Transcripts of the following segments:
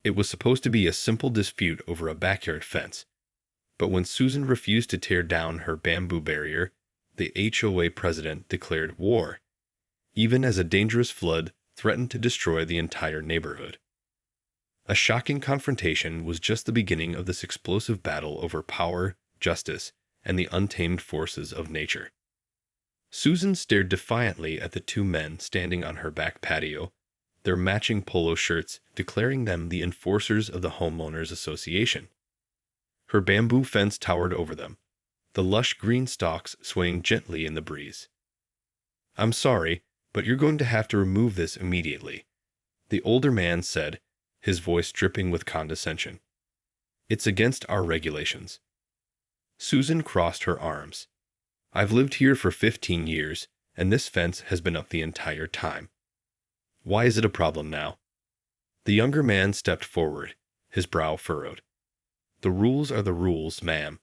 It was supposed to be a simple dispute over a backyard fence, but when Susan refused to tear down her bamboo barrier, the HOA president declared war, even as a dangerous flood threatened to destroy the entire neighborhood. A shocking confrontation was just the beginning of this explosive battle over power, justice, and the untamed forces of nature. Susan stared defiantly at the two men standing on her back patio, their matching polo shirts declaring them the enforcers of the Homeowners Association. Her bamboo fence towered over them, the lush green stalks swaying gently in the breeze. "I'm sorry, but you're going to have to remove this immediately," the older man said, his voice dripping with condescension. "It's against our regulations." Susan crossed her arms. "I've lived here for 15 years, and this fence has been up the entire time. Why is it a problem now?" The younger man stepped forward, his brow furrowed. "The rules are the rules, ma'am.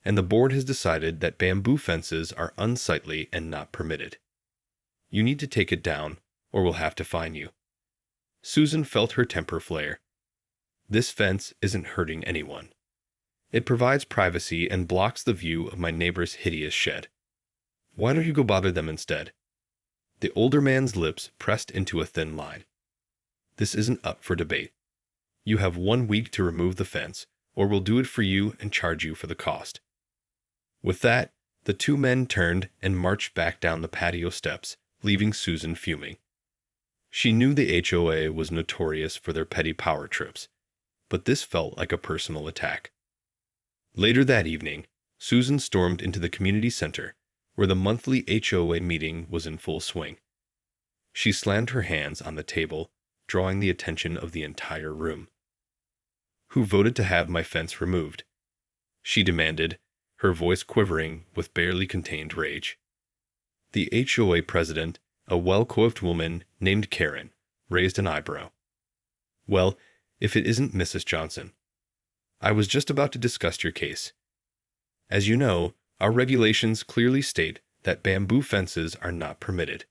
And the board has decided that bamboo fences are unsightly and not permitted. You need to take it down, or we'll have to fine you." Susan felt her temper flare. "This fence isn't hurting anyone. It provides privacy and blocks the view of my neighbor's hideous shed. Why don't you go bother them instead?" The older man's lips pressed into a thin line. "This isn't up for debate. You have 1 week to remove the fence, or we'll do it for you and charge you for the cost." With that, the two men turned and marched back down the patio steps, leaving Susan fuming. She knew the HOA was notorious for their petty power trips, but this felt like a personal attack. Later that evening, Susan stormed into the community center, where the monthly HOA meeting was in full swing. She slammed her hands on the table, drawing the attention of the entire room. "Who voted to have my fence removed?" she demanded, her voice quivering with barely contained rage. The HOA president, a well-coiffed woman named Karen, raised an eyebrow. "Well, if it isn't Mrs. Johnson. I was just about to discuss your case. As you know, our regulations clearly state that bamboo fences are not permitted.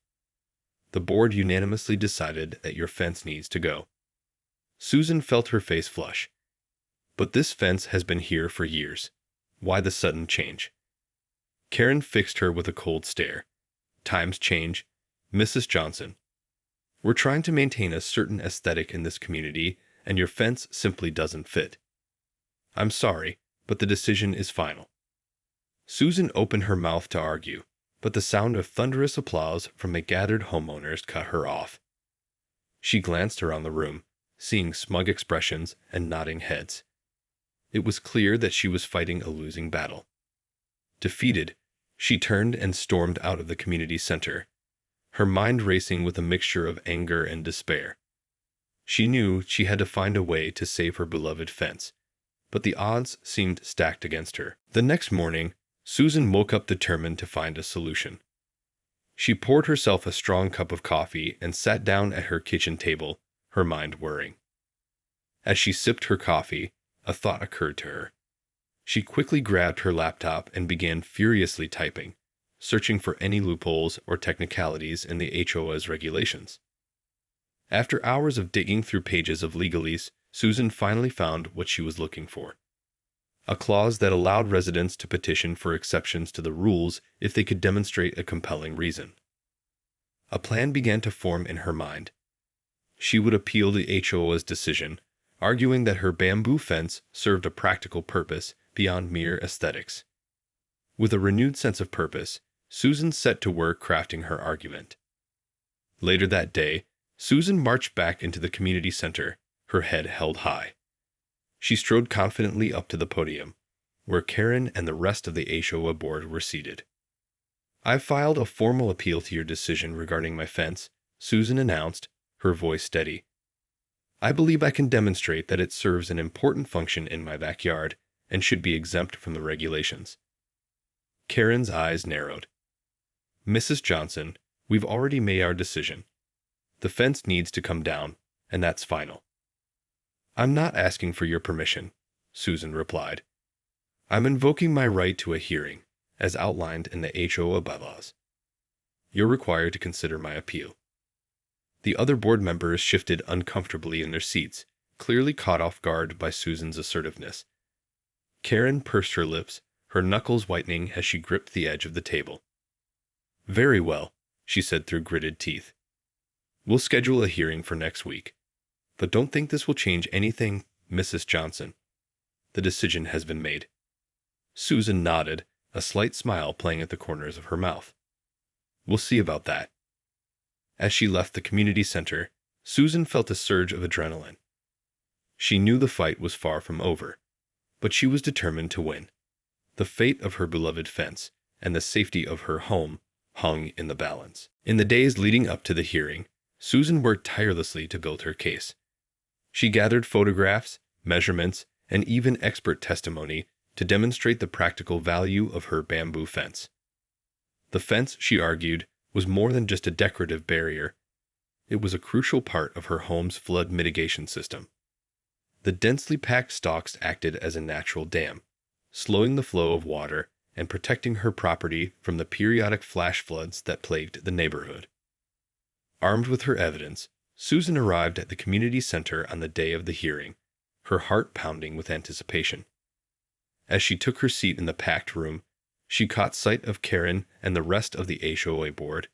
The board unanimously decided that your fence needs to go." Susan felt her face flush. "But this fence has been here for years. Why the sudden change?" Karen fixed her with a cold stare. "Times change, Mrs. Johnson. We're trying to maintain a certain aesthetic in this community, and your fence simply doesn't fit. I'm sorry, but the decision is final." Susan opened her mouth to argue, but the sound of thunderous applause from the gathered homeowners cut her off. She glanced around the room, seeing smug expressions and nodding heads. It was clear that she was fighting a losing battle. Defeated, she turned and stormed out of the community center, her mind racing with a mixture of anger and despair. She knew she had to find a way to save her beloved fence, but the odds seemed stacked against her. The next morning, Susan woke up determined to find a solution. She poured herself a strong cup of coffee and sat down at her kitchen table, her mind whirring. As she sipped her coffee, a thought occurred to her. She quickly grabbed her laptop and began furiously typing, searching for any loopholes or technicalities in the HOA's regulations. After hours of digging through pages of legalese, Susan finally found what she was looking for. A clause that allowed residents to petition for exceptions to the rules if they could demonstrate a compelling reason. A plan began to form in her mind. She would appeal the HOA's decision, arguing that her bamboo fence served a practical purpose beyond mere aesthetics. With a renewed sense of purpose, Susan set to work crafting her argument. Later that day, Susan marched back into the community center, her head held high. She strode confidently up to the podium, where Karen and the rest of the HOA board were seated. "I've filed a formal appeal to your decision regarding my fence," Susan announced, her voice steady. "I believe I can demonstrate that it serves an important function in my backyard and should be exempt from the regulations." Karen's eyes narrowed. "Mrs. Johnson, we've already made our decision. The fence needs to come down, and that's final." "I'm not asking for your permission," Susan replied. "I'm invoking my right to a hearing, as outlined in the HOA bylaws. You're required to consider my appeal." The other board members shifted uncomfortably in their seats, clearly caught off guard by Susan's assertiveness. Karen pursed her lips, her knuckles whitening as she gripped the edge of the table. "Very well," she said through gritted teeth. "We'll schedule a hearing for next week. But don't think this will change anything, Mrs. Johnson. The decision has been made." Susan nodded, a slight smile playing at the corners of her mouth. "We'll see about that." As she left the community center, Susan felt a surge of adrenaline. She knew the fight was far from over, but she was determined to win. The fate of her beloved fence and the safety of her home hung in the balance. In the days leading up to the hearing, Susan worked tirelessly to build her case. She gathered photographs, measurements, and even expert testimony to demonstrate the practical value of her bamboo fence. The fence, she argued, was more than just a decorative barrier. It was a crucial part of her home's flood mitigation system. The densely packed stalks acted as a natural dam, slowing the flow of water and protecting her property from the periodic flash floods that plagued the neighborhood. Armed with her evidence, Susan arrived at the community center on the day of the hearing, her heart pounding with anticipation. As she took her seat in the packed room, she caught sight of Karen and the rest of the HOA board,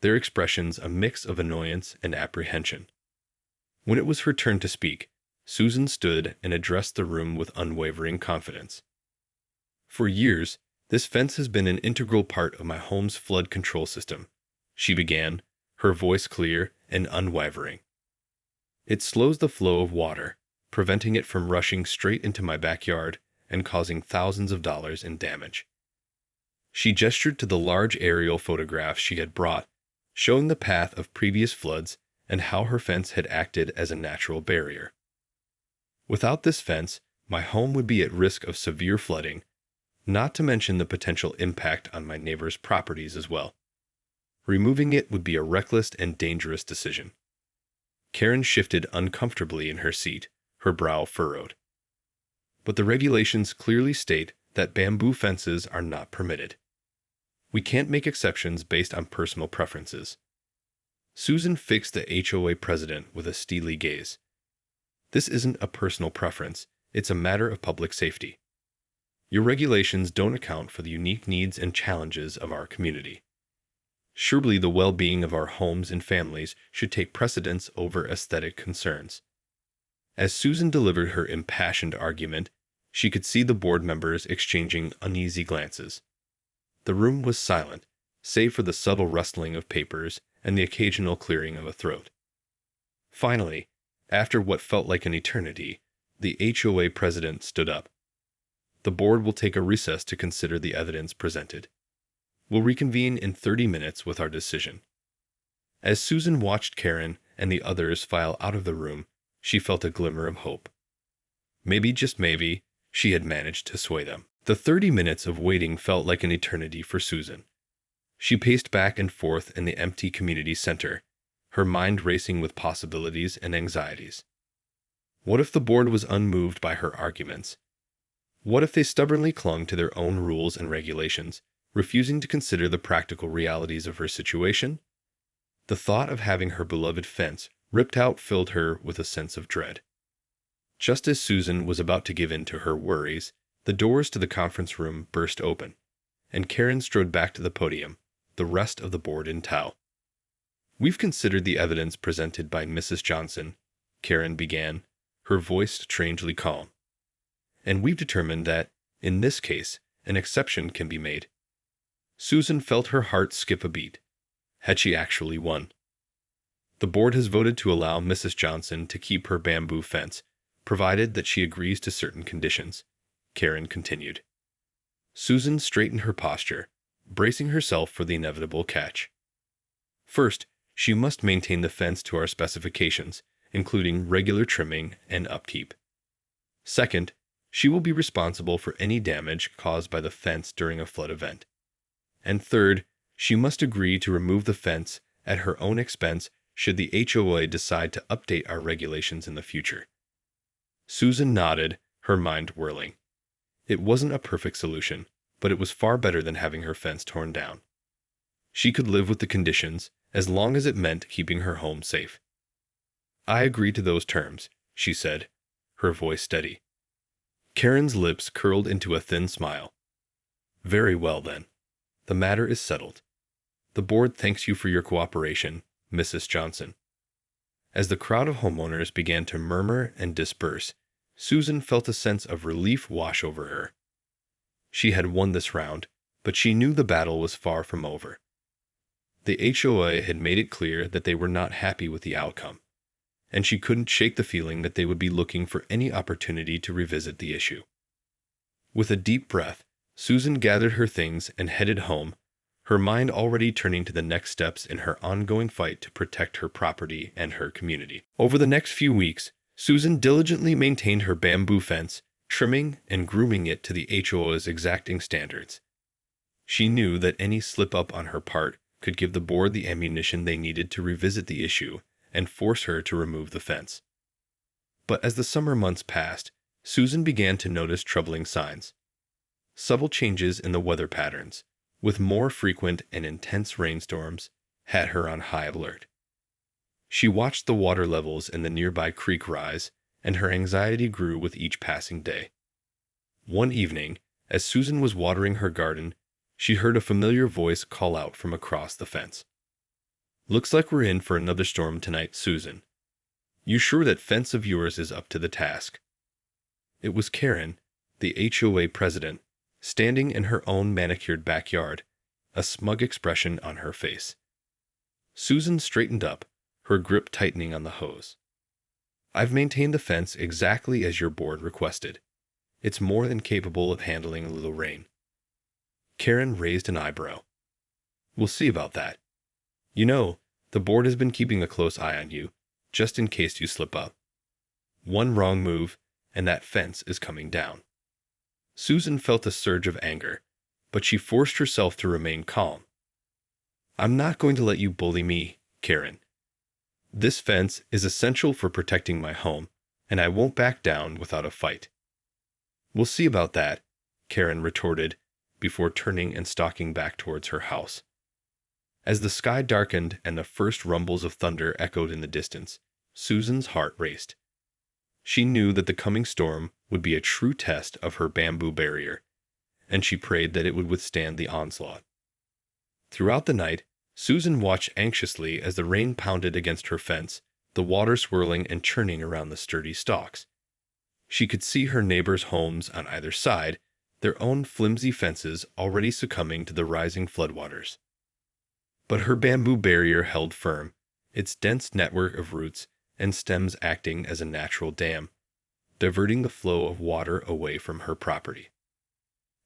their expressions a mix of annoyance and apprehension. When it was her turn to speak, Susan stood and addressed the room with unwavering confidence. "For years, this fence has been an integral part of my home's flood control system," she began, her voice clear and unwavering. "It slows the flow of water, preventing it from rushing straight into my backyard and causing thousands of dollars in damage." She gestured to the large aerial photographs she had brought, showing the path of previous floods and how her fence had acted as a natural barrier. "Without this fence, my home would be at risk of severe flooding, not to mention the potential impact on my neighbors' properties as well. Removing it would be a reckless and dangerous decision." Karen shifted uncomfortably in her seat, her brow furrowed. "But the regulations clearly state that bamboo fences are not permitted. We can't make exceptions based on personal preferences." Susan fixed the HOA president with a steely gaze. "This isn't a personal preference, it's a matter of public safety. Your regulations don't account for the unique needs and challenges of our community. Surely the well-being of our homes and families should take precedence over aesthetic concerns." As Susan delivered her impassioned argument, she could see the board members exchanging uneasy glances. The room was silent, save for the subtle rustling of papers and the occasional clearing of a throat. Finally, after what felt like an eternity, the HOA president stood up. "The board will take a recess to consider the evidence presented. We'll reconvene in 30 minutes with our decision." As Susan watched Karen and the others file out of the room, she felt a glimmer of hope. Maybe, just maybe, she had managed to sway them. The 30 minutes of waiting felt like an eternity for Susan. She paced back and forth in the empty community center, her mind racing with possibilities and anxieties. What if the board was unmoved by her arguments? What if they stubbornly clung to their own rules and regulations, refusing to consider the practical realities of her situation? The thought of having her beloved fence ripped out filled her with a sense of dread. Just as Susan was about to give in to her worries, the doors to the conference room burst open, and Karen strode back to the podium, the rest of the board in tow. "We've considered the evidence presented by Mrs. Johnson," Karen began, her voice strangely calm. "And we've determined that, in this case, an exception can be made." Susan felt her heart skip a beat. Had she actually won? "The board has voted to allow Mrs. Johnson to keep her bamboo fence, provided that she agrees to certain conditions," Karen continued. Susan straightened her posture, bracing herself for the inevitable catch. "First, she must maintain the fence to our specifications, including regular trimming and upkeep. Second, she will be responsible for any damage caused by the fence during a flood event. And third, she must agree to remove the fence at her own expense should the HOA decide to update our regulations in the future." Susan nodded, her mind whirling. It wasn't a perfect solution, but it was far better than having her fence torn down. She could live with the conditions, as long as it meant keeping her home safe. "I agree to those terms," she said, her voice steady. Karen's lips curled into a thin smile. Very well, then. The matter is settled. The board thanks you for your cooperation, Mrs. Johnson. As the crowd of homeowners began to murmur and disperse, Susan felt a sense of relief wash over her. She had won this round, but she knew the battle was far from over. The HOA had made it clear that they were not happy with the outcome, and she couldn't shake the feeling that they would be looking for any opportunity to revisit the issue. With a deep breath, Susan gathered her things and headed home, her mind already turning to the next steps in her ongoing fight to protect her property and her community. Over the next few weeks, Susan diligently maintained her bamboo fence, trimming and grooming it to the HOA's exacting standards. She knew that any slip-up on her part could give the board the ammunition they needed to revisit the issue and force her to remove the fence. But as the summer months passed, Susan began to notice troubling signs. Subtle changes in the weather patterns, with more frequent and intense rainstorms, had her on high alert. She watched the water levels in the nearby creek rise, and her anxiety grew with each passing day. One evening, as Susan was watering her garden, she heard a familiar voice call out from across the fence. "Looks like we're in for another storm tonight, Susan. You sure that fence of yours is up to the task?" It was Karen, the HOA president, standing in her own manicured backyard, a smug expression on her face. Susan straightened up, her grip tightening on the hose. "I've maintained the fence exactly as your board requested. It's more than capable of handling a little rain." Karen raised an eyebrow. "We'll see about that. You know, the board has been keeping a close eye on you, just in case you slip up. One wrong move, and that fence is coming down." Susan felt a surge of anger, but she forced herself to remain calm. "I'm not going to let you bully me, Karen. This fence is essential for protecting my home, and I won't back down without a fight." "We'll see about that," Karen retorted, before turning and stalking back towards her house. As the sky darkened and the first rumbles of thunder echoed in the distance, Susan's heart raced. She knew that the coming storm would be a true test of her bamboo barrier, and she prayed that it would withstand the onslaught. Throughout the night, Susan watched anxiously as the rain pounded against her fence, the water swirling and churning around the sturdy stalks. She could see her neighbors' homes on either side, their own flimsy fences already succumbing to the rising floodwaters. But her bamboo barrier held firm, its dense network of roots and stems acting as a natural dam, diverting the flow of water away from her property.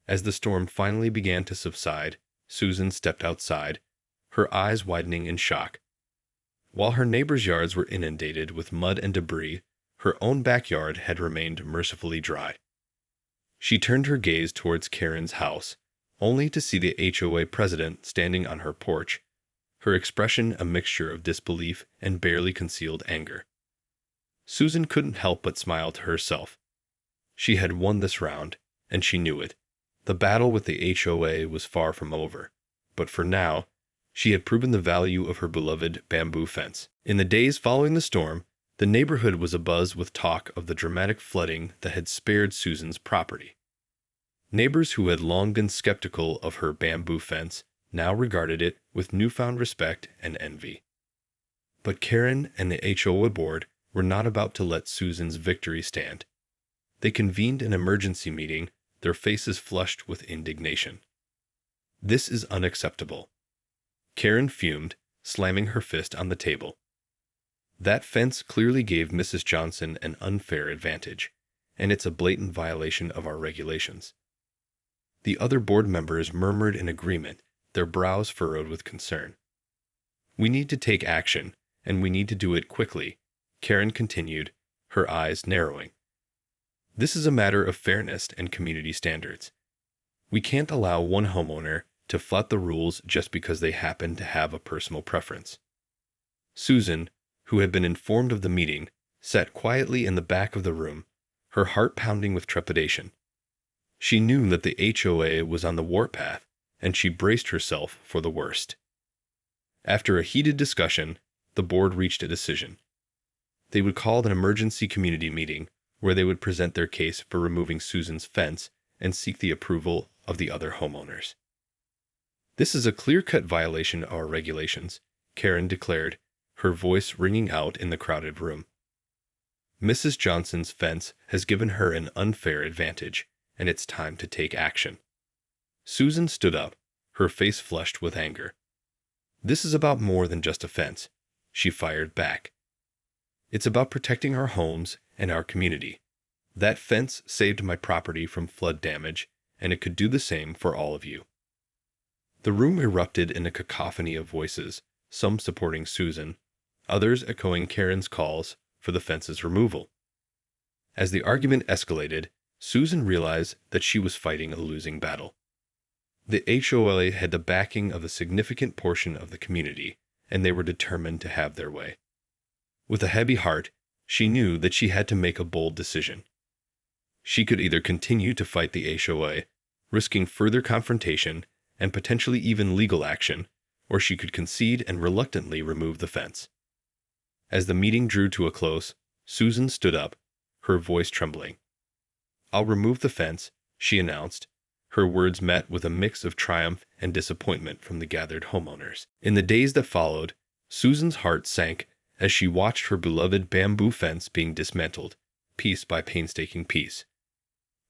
As the storm finally began to subside, Susan stepped outside, her eyes widening in shock. While her neighbors' yards were inundated with mud and debris, her own backyard had remained mercifully dry. She turned her gaze towards Karen's house, only to see the HOA president standing on her porch, her expression a mixture of disbelief and barely concealed anger. Susan couldn't help but smile to herself. She had won this round, and she knew it. The battle with the HOA was far from over, but for now, she had proven the value of her beloved bamboo fence. In the days following the storm, the neighborhood was abuzz with talk of the dramatic flooding that had spared Susan's property. Neighbors who had long been skeptical of her bamboo fence now regarded it with newfound respect and envy. But Karen and the HOA board were not about to let Susan's victory stand. They convened an emergency meeting, their faces flushed with indignation. "This is unacceptable." Karen fumed, slamming her fist on the table. "That fence clearly gave Mrs. Johnson an unfair advantage, and it's a blatant violation of our regulations." The other board members murmured in agreement, their brows furrowed with concern. "We need to take action, and we need to do it quickly," Karen continued, her eyes narrowing. "This is a matter of fairness and community standards. We can't allow one homeowner to flout the rules just because they happen to have a personal preference." Susan, who had been informed of the meeting, sat quietly in the back of the room, her heart pounding with trepidation. She knew that the HOA was on the warpath, and she braced herself for the worst. After a heated discussion, the board reached a decision. They would call an emergency community meeting where they would present their case for removing Susan's fence and seek the approval of the other homeowners. "This is a clear-cut violation of our regulations," Karen declared, her voice ringing out in the crowded room. "Mrs. Johnson's fence has given her an unfair advantage, and it's time to take action." Susan stood up, her face flushed with anger. "This is about more than just a fence," she fired back. "It's about protecting our homes and our community. That fence saved my property from flood damage, and it could do the same for all of you." The room erupted in a cacophony of voices, some supporting Susan, others echoing Karen's calls for the fence's removal. As the argument escalated, Susan realized that she was fighting a losing battle. The HOA had the backing of a significant portion of the community, and they were determined to have their way. With a heavy heart, she knew that she had to make a bold decision. She could either continue to fight the HOA, risking further confrontation and potentially even legal action, or she could concede and reluctantly remove the fence. As the meeting drew to a close, Susan stood up, her voice trembling. "I'll remove the fence," she announced. Her words met with a mix of triumph and disappointment from the gathered homeowners. In the days that followed, Susan's heart sank as she watched her beloved bamboo fence being dismantled, piece by painstaking piece.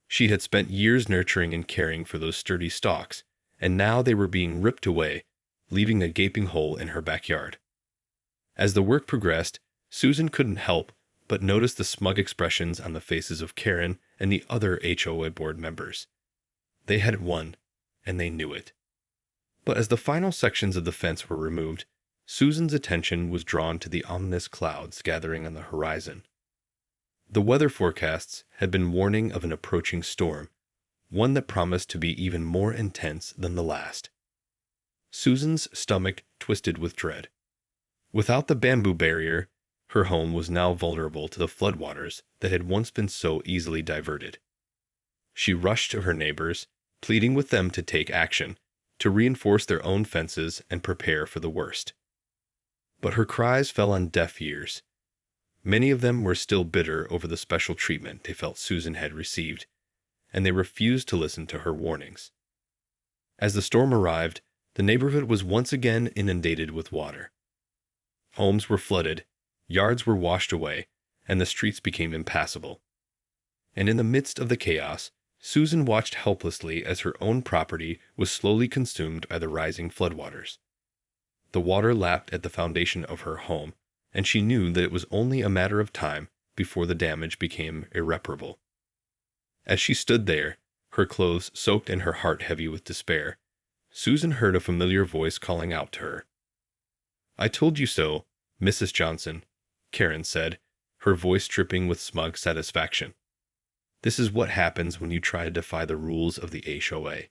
She had spent years nurturing and caring for those sturdy stalks, and now they were being ripped away, leaving a gaping hole in her backyard. As the work progressed, Susan couldn't help but notice the smug expressions on the faces of Karen and the other HOA board members. They had won, and they knew it. But as the final sections of the fence were removed, Susan's attention was drawn to the ominous clouds gathering on the horizon. The weather forecasts had been warning of an approaching storm, one that promised to be even more intense than the last. Susan's stomach twisted with dread. Without the bamboo barrier, her home was now vulnerable to the floodwaters that had once been so easily diverted. She rushed to her neighbors, pleading with them to take action, to reinforce their own fences and prepare for the worst. But her cries fell on deaf ears. Many of them were still bitter over the special treatment they felt Susan had received, and they refused to listen to her warnings. As the storm arrived, the neighborhood was once again inundated with water. Homes were flooded, yards were washed away, and the streets became impassable. And in the midst of the chaos, Susan watched helplessly as her own property was slowly consumed by the rising floodwaters. The water lapped at the foundation of her home, and she knew that it was only a matter of time before the damage became irreparable. As she stood there, her clothes soaked and her heart heavy with despair, Susan heard a familiar voice calling out to her. "I told you so, Mrs. Johnson," Karen said, her voice dripping with smug satisfaction. "This is what happens when you try to defy the rules of the HOA.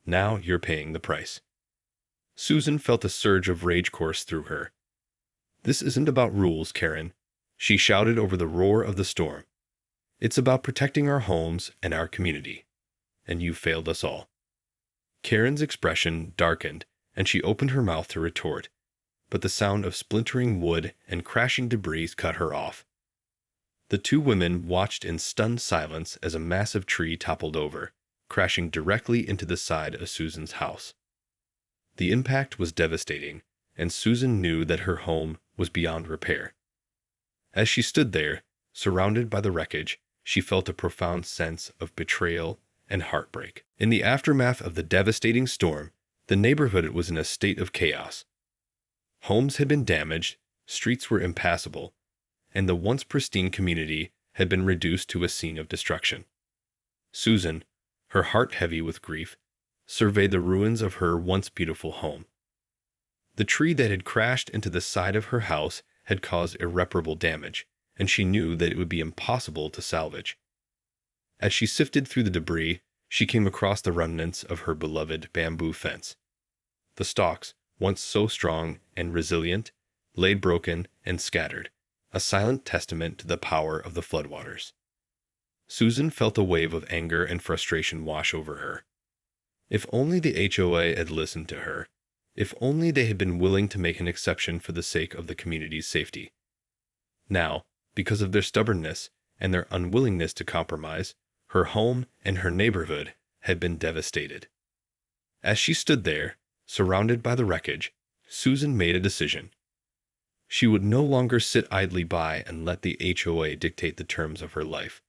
Now you're paying the price." Susan felt a surge of rage course through her. "This isn't about rules, Karen," she shouted over the roar of the storm. "It's about protecting our homes and our community. And you failed us all." Karen's expression darkened, and she opened her mouth to retort, but the sound of splintering wood and crashing debris cut her off. The two women watched in stunned silence as a massive tree toppled over, crashing directly into the side of Susan's house. The impact was devastating, and Susan knew that her home was beyond repair. As she stood there, surrounded by the wreckage, she felt a profound sense of betrayal and heartbreak. In the aftermath of the devastating storm, the neighborhood was in a state of chaos. Homes had been damaged, streets were impassable, and the once pristine community had been reduced to a scene of destruction. Susan, her heart heavy with grief, surveyed the ruins of her once beautiful home. The tree that had crashed into the side of her house had caused irreparable damage, and she knew that it would be impossible to salvage. As she sifted through the debris, she came across the remnants of her beloved bamboo fence. The stalks, once so strong and resilient, lay broken and scattered, a silent testament to the power of the floodwaters. Susan felt a wave of anger and frustration wash over her. If only the HOA had listened to her. If only they had been willing to make an exception for the sake of the community's safety. Now, because of their stubbornness and their unwillingness to compromise, her home and her neighborhood had been devastated. As she stood there, surrounded by the wreckage, Susan made a decision. She would no longer sit idly by and let the HOA dictate the terms of her life.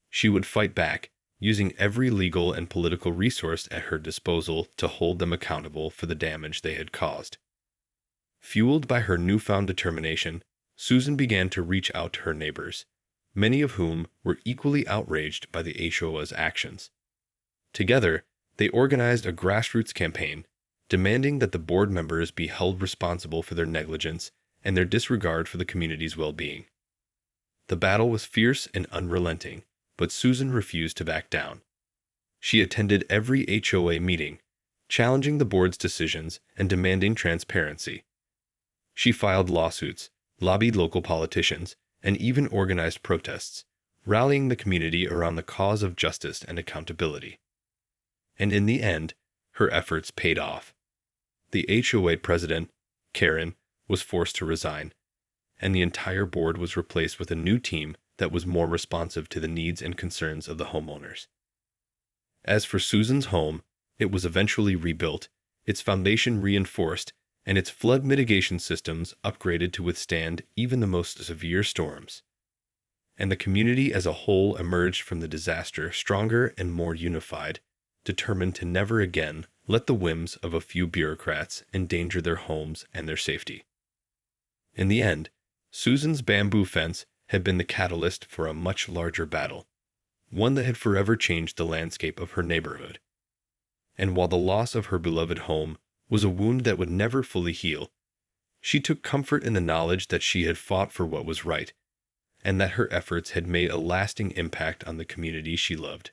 She would fight back, using every legal and political resource at her disposal to hold them accountable for the damage they had caused. Fueled by her newfound determination, Susan began to reach out to her neighbors, many of whom were equally outraged by the HOA's actions. Together, they organized a grassroots campaign, demanding that the board members be held responsible for their negligence and their disregard for the community's well-being. The battle was fierce and unrelenting, but Susan refused to back down. She attended every HOA meeting, challenging the board's decisions and demanding transparency. She filed lawsuits, lobbied local politicians, and even organized protests, rallying the community around the cause of justice and accountability. And in the end, her efforts paid off. The HOA president, Karen, was forced to resign, and the entire board was replaced with a new team that was more responsive to the needs and concerns of the homeowners. As for Susan's home, it was eventually rebuilt, its foundation reinforced, and its flood mitigation systems upgraded to withstand even the most severe storms. And the community as a whole emerged from the disaster stronger and more unified, determined to never again let the whims of a few bureaucrats endanger their homes and their safety. In the end, Susan's bamboo fence had been the catalyst for a much larger battle, one that had forever changed the landscape of her neighborhood. And while the loss of her beloved home was a wound that would never fully heal, she took comfort in the knowledge that she had fought for what was right, and that her efforts had made a lasting impact on the community she loved.